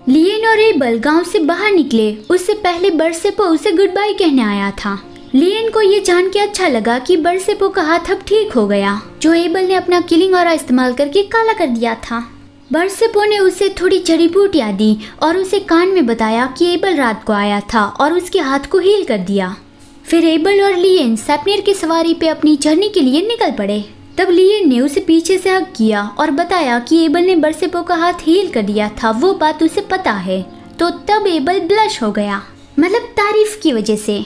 Lien और able गांव से बाहर निकले उससे पहले बरसेपो उसे गुड बाय कहने आया था। लिएन को ये जान के अच्छा लगा कि बरसेपो का हाथ अब ठीक हो गया, जो एबल ने अपना किलिंग ऑरा इस्तेमाल करके काला कर दिया था। बरसेपो ने उसे थोड़ी जड़ी बूटियां दी और उसे कान में बताया कि एबल रात को आया था और उसके हाथ को हील कर दिया। फिर एबल और लिएन सैपनिर की सवारी पे अपनी जर्नी के लिए निकल पड़े। तब लिएन ने उसे पीछे से हग किया और बताया कि एबल ने बरसेपो का हाथ हील कर दिया था, वो बात उसे पता है। तो तब एबल ब्लश हो गया, मतलब तारीफ की वजह से।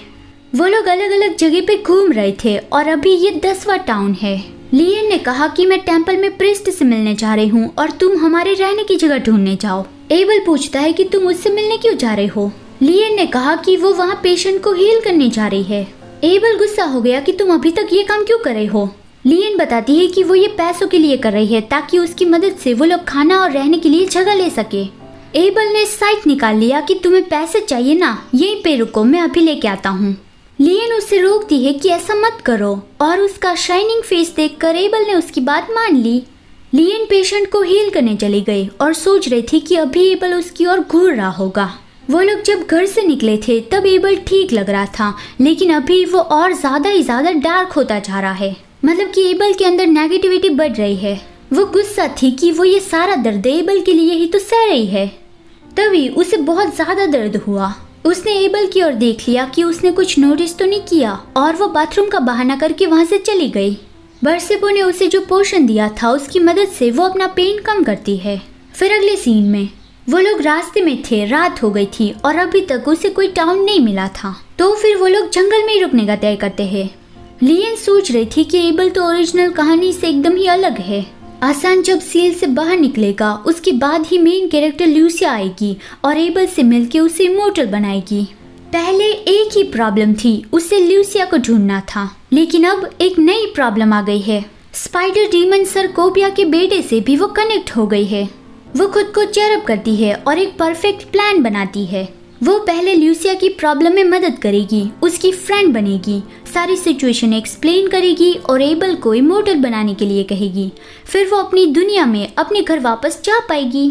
वो लोग अलग अलग जगह पे घूम रहे थे और अभी ये 10वां टाउन है। लिएन ने कहा कि मैं टेंपल में प्रीस्ट से मिलने जा रही हूँ और तुम हमारे रहने की जगह ढूंढने जाओ। एबल पूछता है कि तुम उससे मिलने क्यों जा रहे हो। लिएन ने कहा कि वो वहाँ पेशेंट को हील करने जा रही है। एबल गुस्सा हो गया कि तुम अभी तक ये काम क्यों कर रहे हो। लिएन बताती है कि वो ये पैसों के लिए कर रही है ताकि उसकी मदद से वो लोग खाना और रहने के लिए जगह ले सके। एबल ने साइट निकाल लिया कि तुम्हें पैसे चाहिए ना, यहीं पे रुको, मैं अभी लेके आता हूँ। लिएन उसे रोकती है कि ऐसा मत करो और उसका शाइनिंग फेस देखकर एबल ने उसकी बात मान ली। लिएन पेशेंट को हील करने चली गई और सोच रही थी कि अभी एबल उसकी ओर घूर रहा होगा। वो लोग जब घर से निकले थे तब एबल ठीक लग रहा था, लेकिन अभी वो और ज़्यादा ही ज़्यादा डार्क होता जा रहा है। मतलब कि एबल के अंदर नेगेटिविटी बढ़ रही है। वो गुस्सा थी कि वो ये सारा दर्द एबल के लिए ही तो सह रही है। तभी उसे बहुत ज़्यादा दर्द हुआ। उसने एबल की ओर देख लिया कि उसने कुछ नोटिस तो नहीं किया और वो बाथरूम का बहाना करके वहाँ से चली गई। बरसेपो ने उसे जो पोशन दिया था उसकी मदद से वो अपना पेन कम करती है। फिर अगले सीन में वो लोग रास्ते में थे, रात हो गई थी और अभी तक उसे कोई टाउन नहीं मिला था। तो फिर वो लोग जंगल में ही रुकने का तय करते हैं। लिएन सोच रही थी कि एबल तो ओरिजिनल कहानी से एकदम ही अलग है। आसान जब सील से बाहर निकलेगा उसके बाद ही मेन कैरेक्टर ल्यूसिया आएगी और एबल से मिलके उसे इमोर्टल बनाएगी। पहले एक ही प्रॉब्लम थी, उसे ल्यूसिया को ढूंढना था, लेकिन अब एक नई प्रॉब्लम आ गई है। स्पाइडर डीमन सर कोबिया के बेटे से भी वो कनेक्ट हो गई है। वो खुद को चेयरअप करती है और एक परफेक्ट प्लान बनाती है। वो पहले ल्यूसिया की प्रॉब्लम में मदद करेगी, उसकी फ्रेंड बनेगी, सारी सिचुएशन एक्सप्लेन करेगी और एबल को इमोर्टल बनाने के लिए कहेगी। फिर वो अपनी दुनिया में अपने घर वापस जा पाएगी।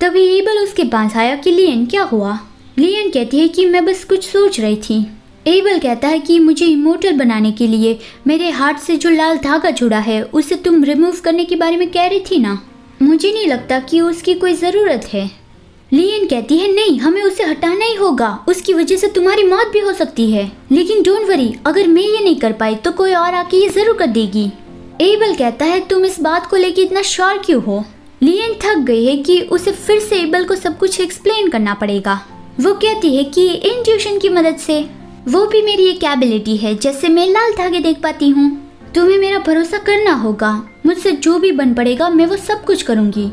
तभी एबल उसके पास आया कि लिएन क्या हुआ। लिएन कहती है कि मैं बस कुछ सोच रही थी। एबल कहता है कि मुझे इमोर्टल बनाने के लिए मेरे हार्ट से जो लाल धागा जुड़ा है उसे तुम रिमूव करने के बारे में कह रही थी ना, मुझे नहीं लगता कि उसकी कोई ज़रूरत है। लिएन कहती है नहीं, हमें उसे हटाना ही होगा, उसकी वजह से तुम्हारी मौत भी हो सकती है। लेकिन डोंट वरी, अगर मैं ये नहीं कर पाई तो कोई और आके ये जरूर कर देगी। एबल कहता है तुम इस बात को लेके इतना श्योर क्यों हो। लिएन थक गई है कि उसे फिर से एबल को सब कुछ एक्सप्लेन करना पड़ेगा। वो कहती है कि इंट्यूशन की मदद से, वो भी मेरी एक एबिलिटी है, जैसे मैं लाल धागे देख पाती हूँ। तुम्हें मेरा भरोसा करना होगा, मुझसे जो भी बन पड़ेगा मैं वो सब कुछ करूँगी।